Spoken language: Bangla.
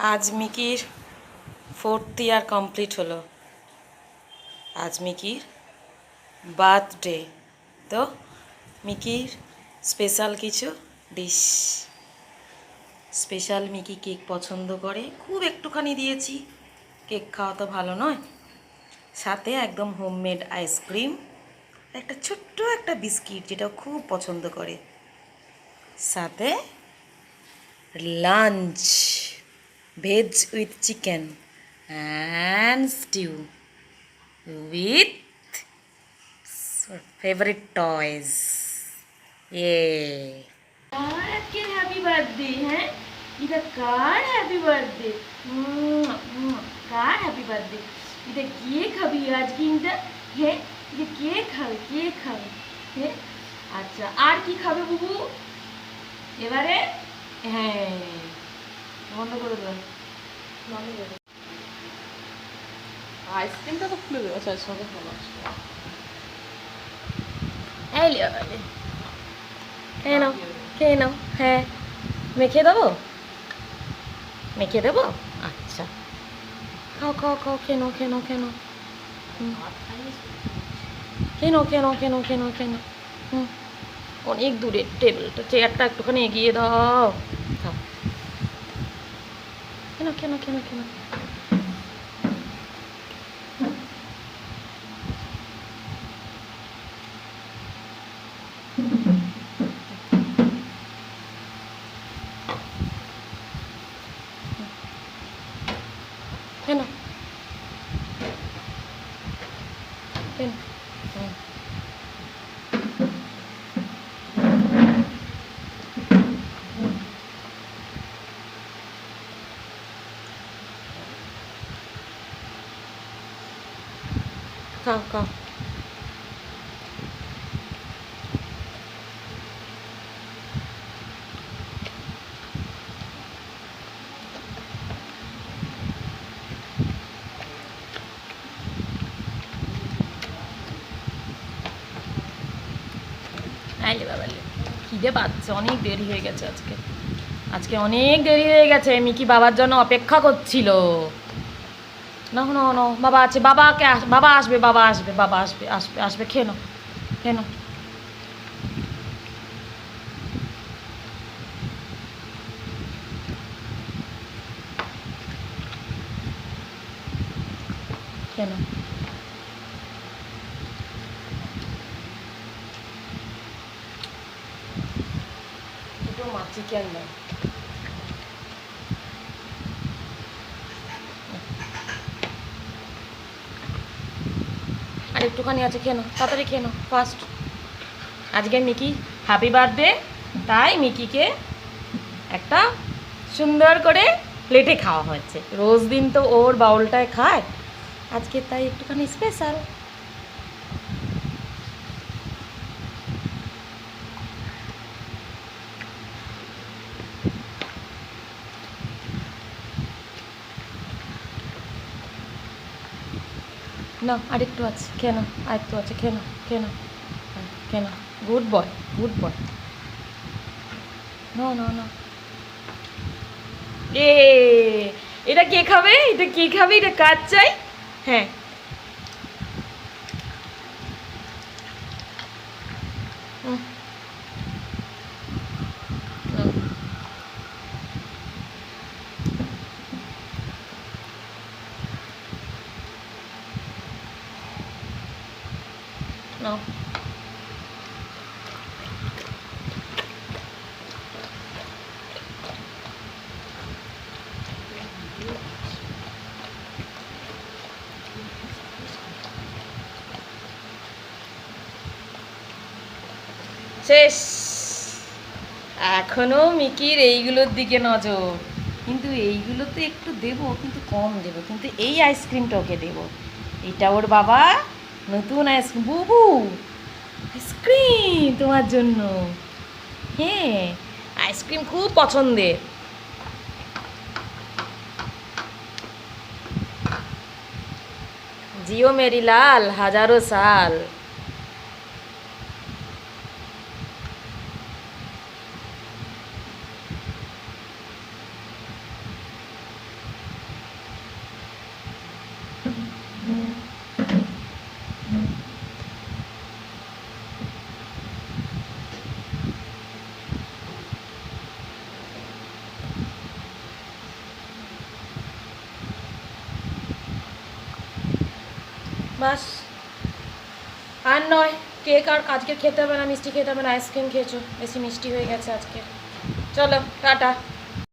আজ মিকির 4th ইয়ার কমপ্লিট হলো। আজ মিকির বার্থডে, তো মিকির স্পেশাল কিছু ডিশ। স্পেশাল মিকি কেক পছন্দ করে, খুব একটুখানি দিয়েছি, কেক খাওয়া তো ভালো নয়। সাথে একদম হোমমেড আইসক্রিম, একটা ছোট্ট একটা বিস্কিট যেটা খুব পছন্দ করে। সাথে lunch, veg with chicken and stew with favorite toys. Yay! আজকে হ্যাপি বার্থডে। হ্যাঁ, এটা কার হ্যাপি বার্থডে? কার হ্যাপি বার্থডে? এটা কে খাবি আজকে? এটা হ্যাঁ, এটা কে খাবে? কে খাবে? হ্যাঁ, আচ্ছা, আর কি খাবে বুবু এবারে? হ্যাঁ, বন্ধ করে দেবেন, বন্ধ করে। আইসক্রিমটা তো খুলে দেওয়া চাই সঙ্গে ভালো খেয়ে নাও, খেয়ে নাও। হ্যাঁ, মেখে দেবো, মেখে দেবো। আচ্ছা, খাও খাও খাও, খেয়ে নাও খেয়ে নাও খেয়ে নাও, খেয়ে নাও খেয়ে নাও খেয়ে নাও খেয়ে নাও খেয়ে নাও। হুম, অনেক দূরে টেবিলটা, চেয়ারটা একটুখানি এগিয়ে দাও। খাও, কেন কেন কেন কেন কেন কেন? খাও খাও। আইলে বাবালে, খিদে পাচ্ছে, অনেক দেরি হয়ে গেছে আজকে। আজকে অনেক দেরি হয়ে গেছে, মিকি বাবার জন্য অপেক্ষা করছিল। না না না, বাবা আছে, বাবাকে বাবা আসবে, বাবা আসবে, বাবা আসবে, আসবে আসবে, খেয়ে নাও খেয়ে নাও। খেয়ে নাও। দুটো মা চিকেন দাও। আর একটুখানি আছে, খেয়ে নাও, তাড়াতাড়ি খেয়ে নাও, ফার্স্ট। আজকে মিকি হ্যাপি বার্থডে, তাই মিকিকে একটা সুন্দর করে প্লেটে খাওয়া হয়েছে। রোজ দিন তো ওর বাউলটায় খায়, আজকে তাই একটুখানি স্পেশাল। না, আরেকটু আছে, খেয়ে নাও, আরেকটু আছে, খেয়ে নাও খেয়ে নাও, খেয়ে নাও। Good boy, good boy. না না না, এ এটা কে খাবে? এটা কে খাবে? এটা কার চাই? হ্যাঁ, নাও। শেষ। এখনো মিকির এইগুলোর দিকে নজর, কিন্তু এইগুলোতে একটু দেবো, কিন্তু কম দেবো, কিন্তু এই আইসক্রিমটা ওকে দেবো। এটা ওর বাবা নতুন আইসক্রিম, বুবু আইসক্রিম তোমার জন্য। হ্যাঁ, আইসক্রিম খুব পছন্দের। जियो मेरी लाल हजारों साल। বাস আর নয়, কেক আর আজকে খেতে হবে না, মিষ্টি খেতে হবে না, আইসক্রিম খেয়েছো, বেশি মিষ্টি হয়ে গেছে আজকে। চলো টাটা।